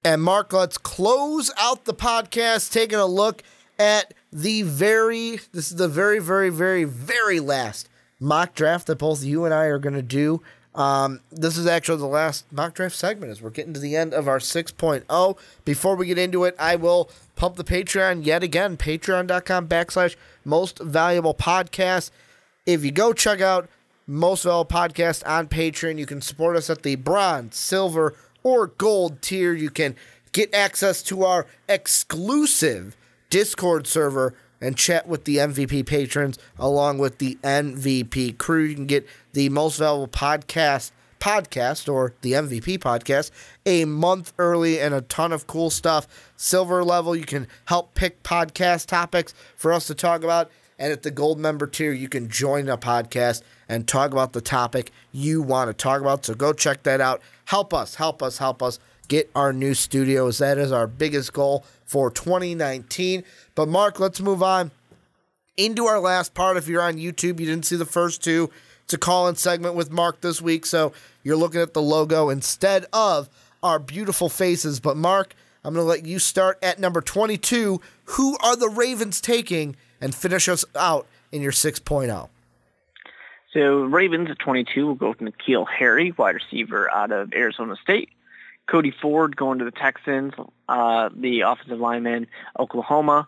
And Mark, let's close out the podcast taking a look at this is the very, very, very, very last mock draft that both you and I are going to do. This is actually the last mock draft segment as we're getting to the end of our 6.0. Before we get into it, I will pump the Patreon yet again, patreon.com/most valuable podcast. If you go check out Most Valuable Podcast on Patreon, you can support us at the bronze, silver, or gold tier. You can get access to our exclusive Discord server and chat with the MVP patrons along with the MVP crew. You can get the Most Valuable Podcast or the MVP podcast a month early and a ton of cool stuff. Silver level, you can help pick podcast topics for us to talk about. And at the gold member tier, you can join the podcast and talk about the topic you want to talk about. So go check that out. Help us get our new studios. That is our biggest goal for 2019. But Mark, let's move on into our last part. If you're on YouTube, you didn't see the first two. It's a call-in segment with Mark this week, so you're looking at the logo instead of our beautiful faces. But Mark, I'm going to let you start at number 22. Who are the Ravens taking? And finish us out in your 6.0. So Ravens at 22 will go with N'Keal Harry, wide receiver out of Arizona State. Cody Ford going to the Texans, the offensive lineman, Oklahoma.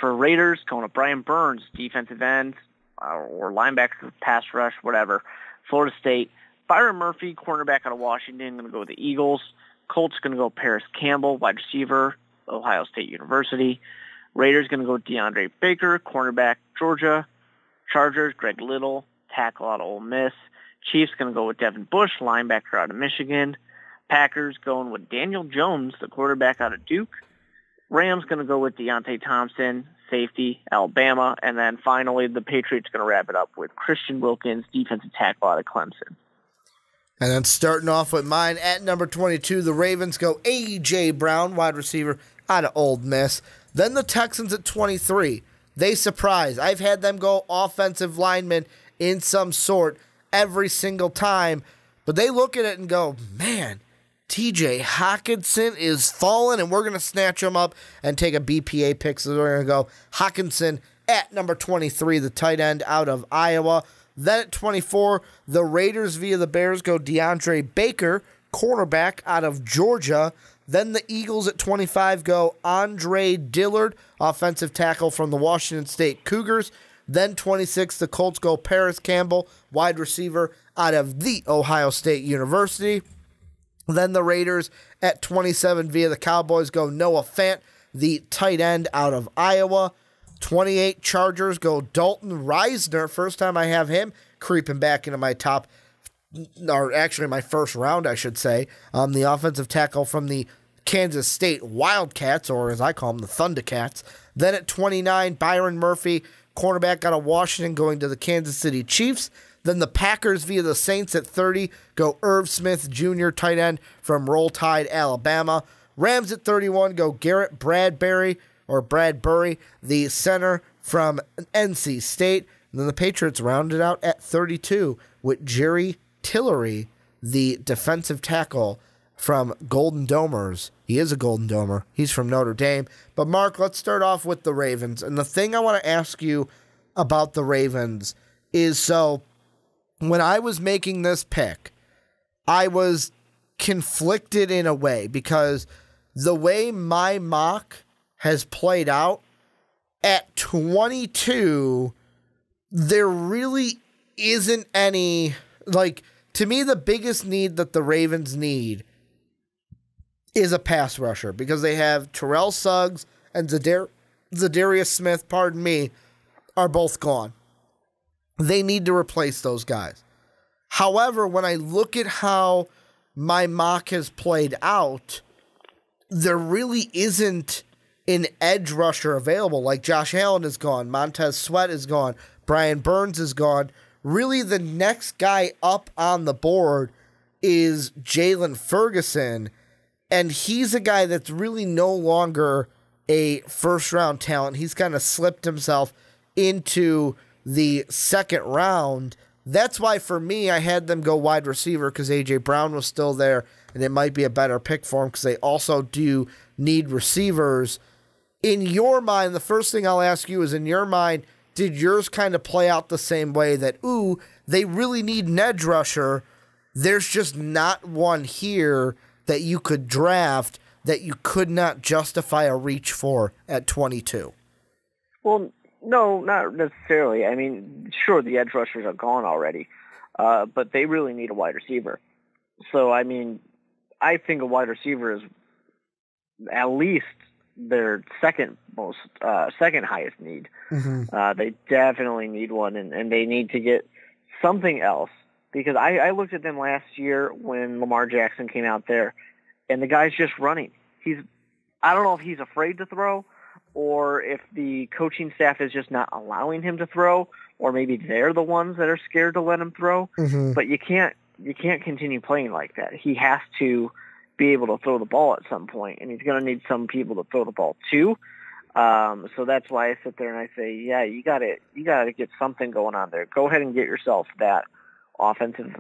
For Raiders, going to Brian Burns, defensive end, or linebacker, pass rush, whatever. Florida State. Byron Murphy, cornerback out of Washington, going to go with the Eagles. Colts going to go Paris Campbell, wide receiver, Ohio State University. Raiders going to go DeAndre Baker, cornerback, Georgia. Chargers, Greg Little, tackle out of Ole Miss. Chiefs going to go with Devin Bush, linebacker out of Michigan. Packers going with Daniel Jones, the quarterback out of Duke. Rams going to go with Deontay Thompson, safety, Alabama. And then finally, the Patriots going to wrap it up with Christian Wilkins, defensive tackle out of Clemson. And then starting off with mine at number 22, the Ravens go A.J. Brown, wide receiver out of Ole Miss. Then the Texans at 23. They surprise. I've had them go offensive lineman in some sort every single time. But they look at it and go, man, T.J. Hockenson is falling, and we're going to snatch him up and take a BPA pick. So we're going to go Hockenson at number 23, the tight end out of Iowa. Then at 24, the Raiders via the Bears go DeAndre Baker, cornerback out of Georgia. Then the Eagles at 25 go Andre Dillard, offensive tackle from the Washington State Cougars. Then 26, the Colts go Paris Campbell, wide receiver out of the Ohio State University. Then the Raiders at 27 via the Cowboys go Noah Fant, the tight end out of Iowa. 28 Chargers go Dalton Reisner. First time I have him creeping back into my top, or actually my first round, I should say. The offensive tackle from the Kansas State Wildcats, or as I call them, the Thundercats. Then at 29, Byron Murphy, cornerback out of Washington, going to the Kansas City Chiefs. Then the Packers via the Saints at 30 go Irv Smith Jr., tight end from Roll Tide, Alabama. Rams at 31 go Garrett Bradbury, the center from NC State. And then the Patriots rounded out at 32 with Jerry Tillery, the defensive tackle from Golden Domers. He is a Golden Domer. He's from Notre Dame. But Mark, let's start off with the Ravens. And the thing I want to ask you about the Ravens is, so when I was making this pick, I was conflicted in a way because the way my mock has played out, at 22, there really isn't any, to me, the biggest need that the Ravens need is a pass rusher because they have Terrell Suggs and Zadarius Smith, are both gone. They need to replace those guys. However, when I look at how my mock has played out, there really isn't an edge rusher available. Like Josh Allen is gone, Montez Sweat is gone, Brian Burns is gone. Really, the next guy up on the board is Jalen Ferguson, and he's a guy that's really no longer a first-round talent. He's kind of slipped himself into the second round that's why for me, I had them go wide receiver because A.J. Brown was still there, and it might be a better pick for him because they also do need receivers. In your mind, the first thing I'll ask you is, in your mind, did yours kind of play out the same way that, they really need an edge rusher, there's just not one here that you could draft that you could not justify a reach for at 22? Well, no, not necessarily. I mean, sure, the edge rushers are gone already, but they really need a wide receiver. So, I mean, I think a wide receiver is at least their second highest need. Mm-hmm. They definitely need one, and they need to get something else. Because I looked at them last year when Lamar Jackson came out there, and the guy's just running. I don't know if he's afraid to throw, or if the coaching staff is just not allowing him to throw, or maybe they're the ones that are scared to let him throw. Mm-hmm. But you can't continue playing like that. He has to be able to throw the ball at some point, and he's going to need some people to throw the ball to. So that's why I sit there and I say, yeah, you got to get something going on there. Go ahead and get yourself that offensive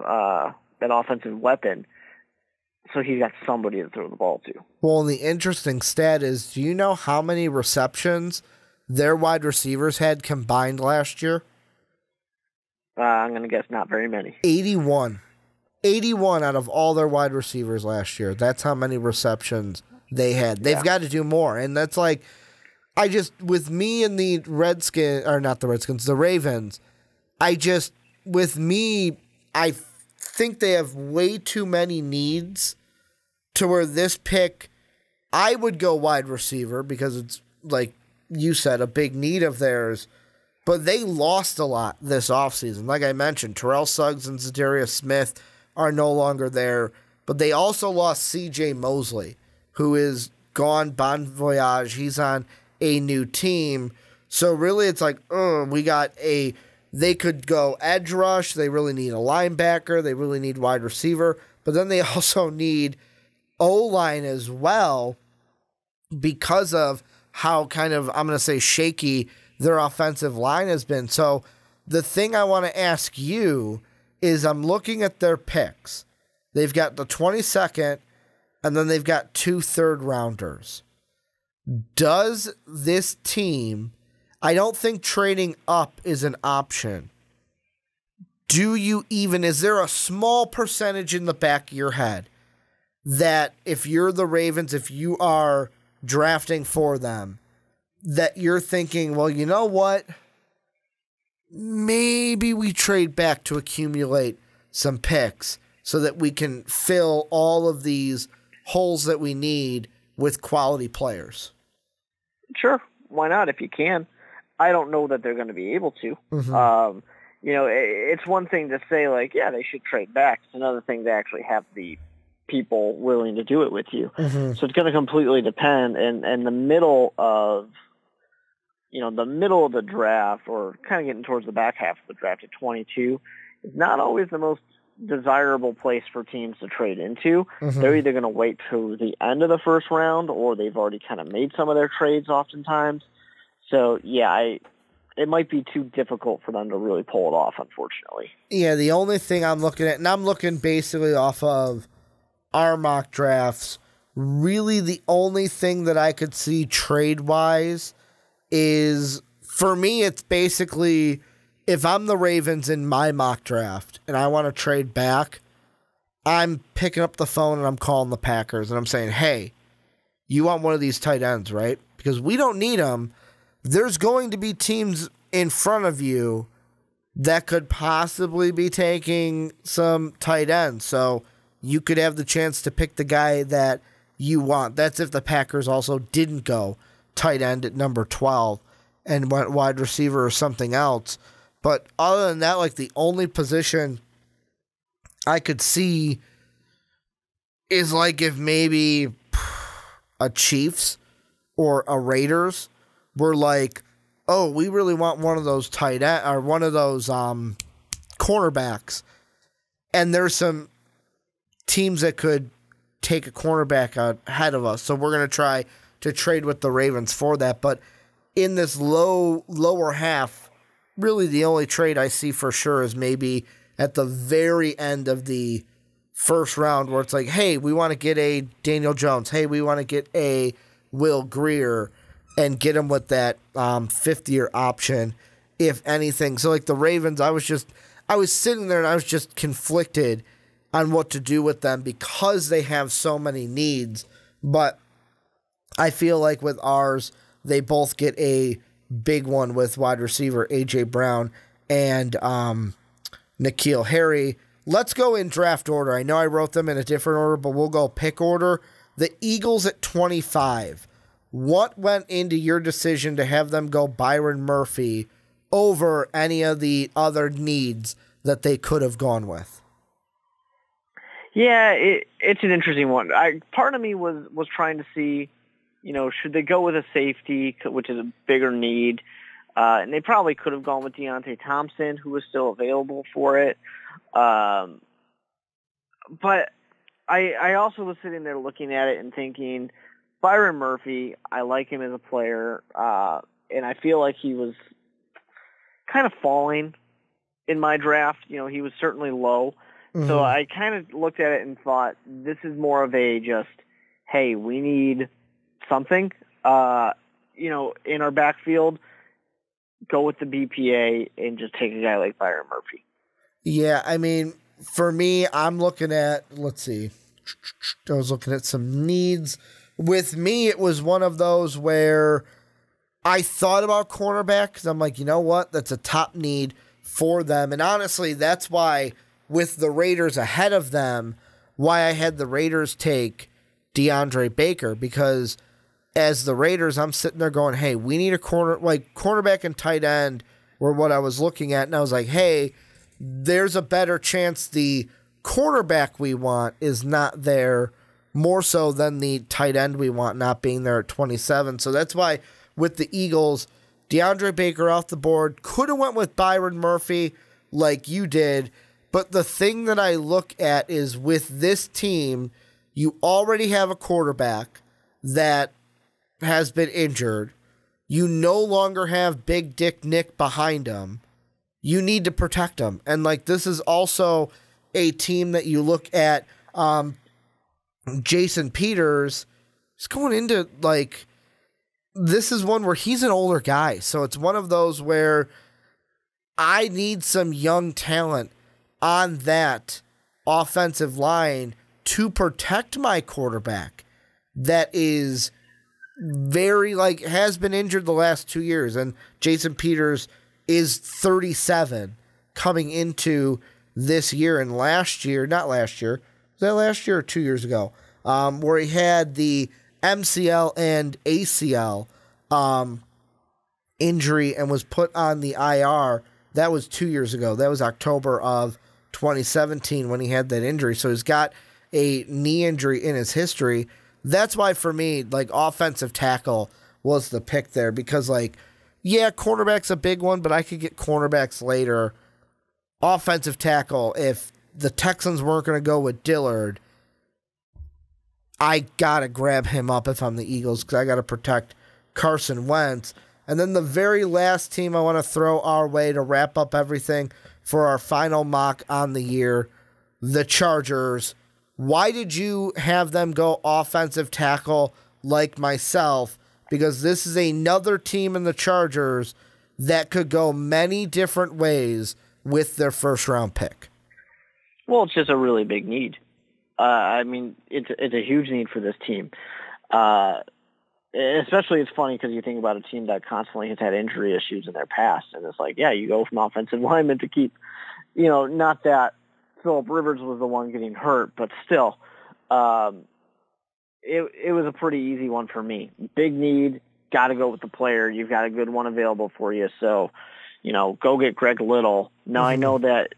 weapon, so he's got somebody to throw the ball to. Well, and the interesting stat is, do you know how many receptions their wide receivers had combined last year? I'm going to guess not very many. 81. 81 out of all their wide receivers last year. That's how many receptions they had. They've got to do more. And that's like, with me and the the Ravens, I think they have way too many needs to where this pick, I would go wide receiver because it's, like you said, a big need of theirs. But they lost a lot this offseason. Like I mentioned, Terrell Suggs and Zadarius Smith are no longer there. But they also lost C.J. Mosley, who is gone, bon voyage. He's on a new team. So really it's like, they could go edge rush. They really need a linebacker. They really need wide receiver. But then they also need O-line as well because of how kind of, I'm going to say, shaky their offensive line has been. So the thing I want to ask you is, I'm looking at their picks. They've got the 22nd, and then they've got 2 third-rounders. Does this team... I don't think trading up is an option. Is there a small percentage in the back of your head that if you're the Ravens, if you are drafting for them, that you're thinking, well, you know what? Maybe we trade back to accumulate some picks so that we can fill all of these holes that we need with quality players? Sure. Why not if you can? I don't know that they're going to be able to. Mm-hmm. It's one thing to say, like, yeah, they should trade back. It's another thing to actually have the people willing to do it with you. Mm-hmm. So it's going to completely depend. And the middle of the draft, or kind of getting towards the back half of the draft at 22, is not always the most desirable place for teams to trade into. Mm-hmm. They're either going to wait to the end of the first round, or they've already kind of made some of their trades oftentimes. So, yeah, it might be too difficult for them to really pull it off, unfortunately. Yeah, the only thing I'm looking at, and I'm looking basically off of our mock drafts, really the only thing that I could see trade-wise is, for me, it's basically, if I'm the Ravens in my mock draft and I want to trade back, I'm picking up the phone and I'm calling the Packers and I'm saying, hey, you want one of these tight ends, right? Because we don't need them. There's going to be teams in front of you that could possibly be taking some tight ends. So you could have the chance to pick the guy that you want. That's if the Packers also didn't go tight end at number 12 and went wide receiver or something else. But other than that, like, the only position I could see is like if maybe a Chiefs or a Raiders were like, oh, we really want one of those tight end or one of those cornerbacks, and there's some teams that could take a cornerback ahead of us, so we're going to try to trade with the Ravens for that. But in this lower half really the only trade I see for sure is maybe at the very end of the first round where it's like, hey, we want to get a Daniel Jones. Hey, we want to get a Will Grier and get him with that 5th-year option, if anything. So, like the Ravens, I was sitting there and I was just conflicted on what to do with them because they have so many needs. But I feel like with ours, they both get a big one with wide receiver A.J. Brown and N'Keal Harry. Let's go in draft order. I know I wrote them in a different order, but we'll go pick order. The Eagles at 25. What went into your decision to have them go Byron Murphy over any of the other needs that they could have gone with? Yeah, it's an interesting one. Part of me was trying to see, should they go with a safety, which is a bigger need? And they probably could have gone with Deontay Thompson, who was still available for it. But I also was sitting there looking at it and thinking, Byron Murphy, I like him as a player, and I feel like he was kind of falling in my draft. He was certainly low. Mm-hmm. So I kind of looked at it and thought, this is more of a just, hey, we need something, in our backfield. Go with the BPA and just take a guy like Byron Murphy. Yeah, I mean, for me, I'm looking at, let's see. I was looking at some needs. With me, it was one of those where I thought about cornerback because I'm like, you know what? That's a top need for them. And honestly, that's why with the Raiders ahead of them, why I had the Raiders take DeAndre Baker, because as the Raiders, I'm sitting there going, hey, we need a cornerback and tight end were what I was looking at. And I was like, hey, there's a better chance the cornerback we want is not there more so than the tight end we want not being there at 27. So that's why with the Eagles, DeAndre Baker off the board, could have went with Byron Murphy like you did. But the thing that I look at is with this team, you already have a quarterback that has been injured. You no longer have Big Dick Nick behind him. You need to protect him. And this is also a team that you look at, Jason Peters is going into this is one where he's an older guy. So it's one of those where I need some young talent on that offensive line to protect my quarterback that is very has been injured the last 2 years. And Jason Peters is 37 coming into this year. And not last year, was that last year or 2 years ago? Where he had the MCL and ACL injury and was put on the IR. That was 2 years ago. That was October of 2017 when he had that injury. So he's got a knee injury in his history. That's why for me, offensive tackle was the pick there because cornerback's a big one, but I could get cornerbacks later. Offensive tackle, if the Texans weren't going to go with Dillard, I got to grab him up if I'm the Eagles because I got to protect Carson Wentz. And then the very last team I want to throw our way to wrap up everything for our final mock on the year, the Chargers. Why did you have them go offensive tackle like myself? Because this is another team in the Chargers that could go many different ways with their first-round pick. Well, it's just a really big need. It's a huge need for this team. Especially it's funny because you think about a team that constantly has had injury issues in their past. And it's you go from offensive lineman to keep, not that Phillip Rivers was the one getting hurt, but still, it was a pretty easy one for me. Big need, got to go with the player. You've got a good one available for you. So, go get Greg Little. Now, I know that,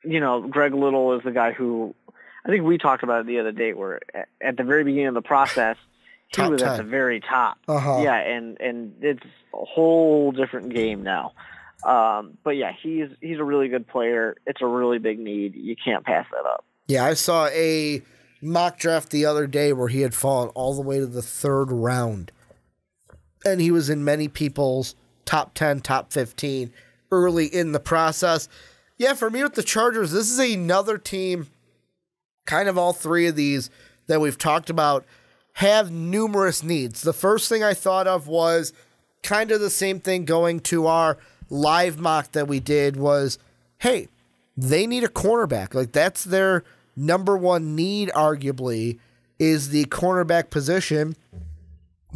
Greg Little is the guy who, I think we talked about it the other day where at the very beginning of the process, he was 10. At the very top. Uh-huh. Yeah, and it's a whole different game now. But yeah, he's a really good player. It's a really big need. You can't pass that up. Yeah, I saw a mock draft the other day where he had fallen all the way to the 3rd round. And he was in many people's top 10, top 15. early in the process. Yeah, for me with the Chargers, this is another team, kind of all three of these that we've talked about, have numerous needs. The first thing I thought of was kind of the same thing going to our live mock that we did was, hey, they need a cornerback. Like, that's their number one need, arguably, is the cornerback position.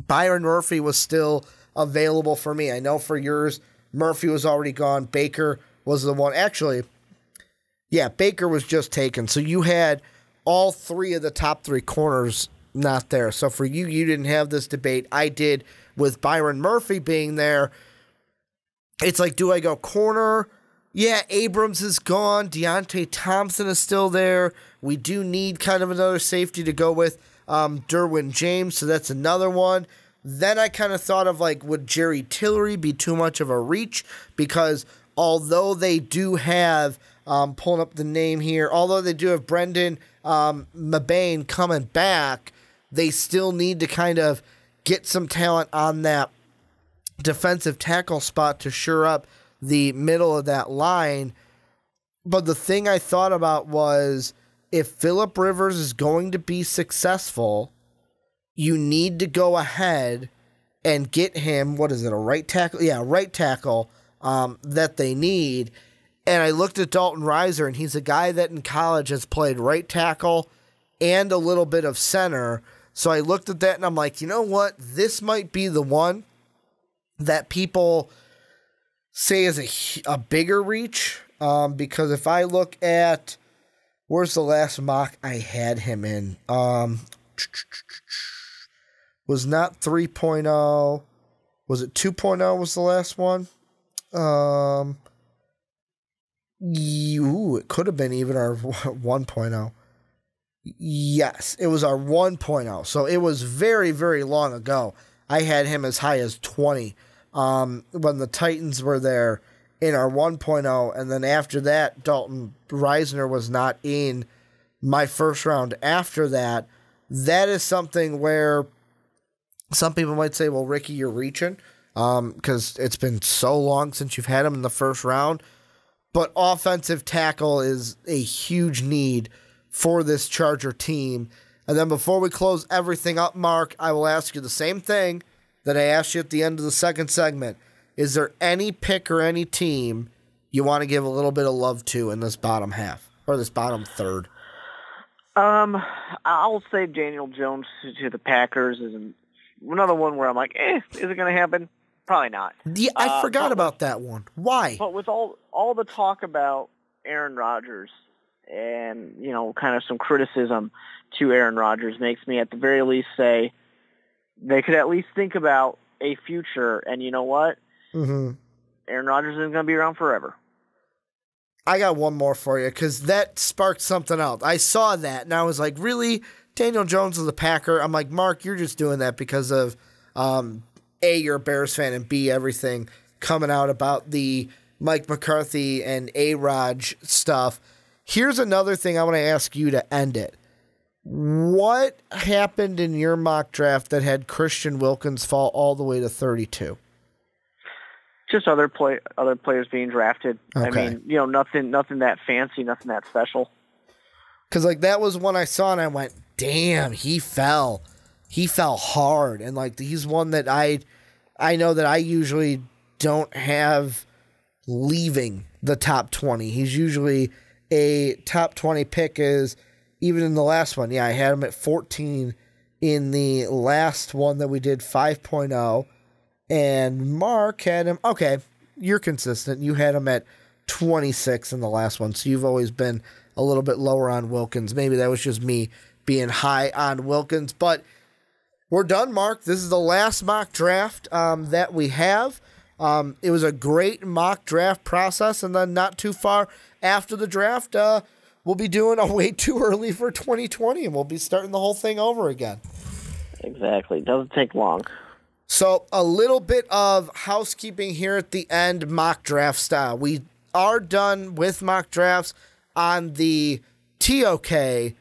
Byron Murphy was still available for me. I know for yours, Murphy was already gone. Baker was the one. Actually, yeah, Baker was just taken. So you had all three of the top three corners not there. So for you, you didn't have this debate. I did with Byron Murphy being there. It's like, do I go corner? Yeah, Abrams is gone. Deontay Thompson is still there. We do need kind of another safety to go with Derwin James, so that's another one. Then I kind of thought of, like, would Jerry Tillery be too much of a reach? Because although they do have, pulling up the name here, although they do have Brendan Mabane coming back, they still need to kind of get some talent on that defensive tackle spot to shore up the middle of that line. But the thing I thought about was, if Phillip Rivers is going to be successful, you need to go ahead and get him, what is it, a right tackle? Yeah, right tackle that they need. And I looked at Dalton Reiser, and he's a guy that in college has played right tackle and a little bit of center. So I looked at that, and I'm like, you know what? This might be the one that people say is a bigger reach. Because if I look at, where's the last mock I had him in? Was not 3.0. Was it 2.0 was the last one? It could have been even our 1.0. Yes, it was our 1.0. So it was very, very long ago. I had him as high as 20 when the Titans were there in our 1.0. And then after that, Dalton Reisner was not in my first round after that. That is something where some people might say, well, Ricky, you're reaching because it's been so long since you've had him in the first round. But offensive tackle is a huge need for this Charger team. And then before we close everything up, Mark, I will ask you the same thing that I asked you at the end of the second segment. Is there any pick or any team you want to give a little bit of love to in this bottom half or this bottom third? I'll say Daniel Jones to the Packers is another one where I'm like, is it going to happen? Probably not. Yeah, I forgot about that one. Why? But with all the talk about Aaron Rodgers and, kind of some criticism to Aaron Rodgers makes me at the very least say they could at least think about a future. And you know what? Mm-hmm. Aaron Rodgers isn't going to be around forever. I got one more for you because that sparked something else. I saw that and I was like, really? Daniel Jones is a Packer? I'm like, Mark, you're just doing that because of A, you're a Bears fan, and B, everything coming out about the Mike McCarthy and A-Rod stuff. Here's another thing I want to ask you to end it. What happened in your mock draft that had Christian Wilkins fall all the way to 32? Just other players being drafted. Okay. I mean, nothing that fancy, nothing that special. Because, that was one I saw, and I went, damn, he fell. He fell hard. And, he's one that I know that I usually don't have leaving the top 20. He's usually a top 20 pick is even in the last one. Yeah, I had him at 14 in the last one that we did 5.0. And Mark had him, okay, you're consistent. You had him at 26 in the last one. So you've always been a little bit lower on Wilkins. Maybe that was just me being high on Wilkins. But we're done, Mark. This is the last mock draft that we have. It was a great mock draft process. And then not too far after the draft, we'll be doing a way too early for 2020. And we'll be starting the whole thing over again. Exactly. Doesn't take long. So a little bit of housekeeping here at the end, mock draft style. We are done with mock drafts on the TOK,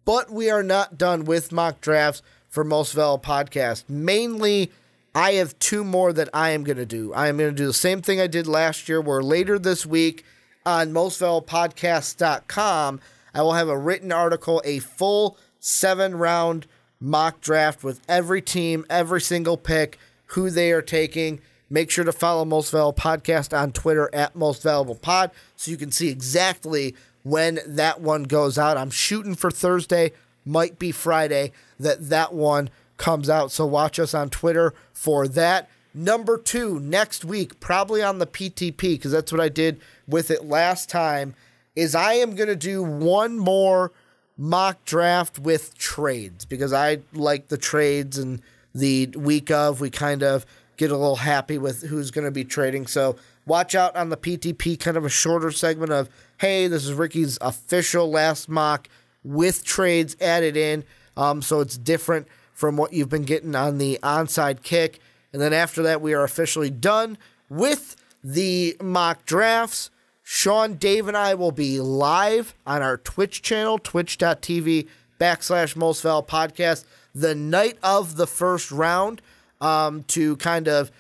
but we are not done with mock drafts for Most Valuable Podcast. Mainly I have 2 more that I am going to do. I am going to do the same thing I did last year, where later this week on mostvaluablepodcast.com, I will have a written article, a full 7-round mock draft with every team, every single pick, who they are taking. Make sure to follow Most Valuable Podcast on Twitter at Most Valuable Pod so you can see exactly when that one goes out. I'm shooting for Thursday, might be Friday that one comes out. So watch us on Twitter for that. Number 2, next week, probably on the PTP, because that's what I did with it last time, is I am going to do one more mock draft with trades, because I like the trades, and the week of, we kind of get a little happy with who's going to be trading. So watch out on the PTP, kind of a shorter segment of, hey, this is Ricky's official last mock with trades added in. So it's different from what you've been getting on the onside kick. And then after that, we are officially done with the mock drafts. Sean, Dave, and I will be live on our Twitch channel, twitch.tv/Most Valuable Podcast, the night of the first round, to kind of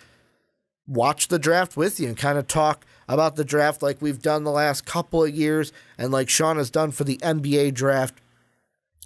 watch the draft with you and kind of talk about the draft like we've done the last couple of years, and like Sean has done for the NBA draft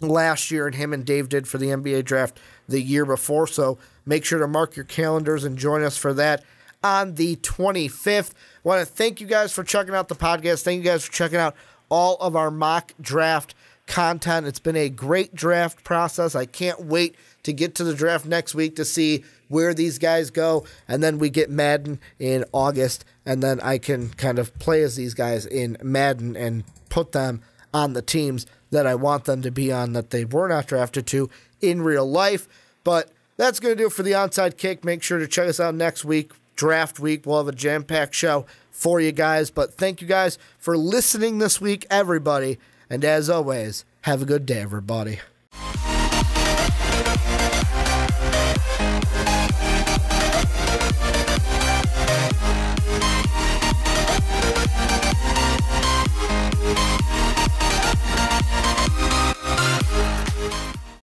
last year, and him and Dave did for the NBA draft the year before. So make sure to mark your calendars and join us for that on the 25th. I want to thank you guys for checking out the podcast. Thank you guys for checking out all of our mock draft content. It's been a great draft process. I can't wait to get to the draft next week to see where these guys go. And then we get Madden in August, and then I can kind of play as these guys in Madden and put them on the teams that I want them to be on, that they were not drafted to in real life. But that's going to do it for the onside kick. Make sure to check us out next week, draft week. We'll have a jam-packed show for you guys. But thank you guys for listening this week, everybody. And as always, have a good day, everybody.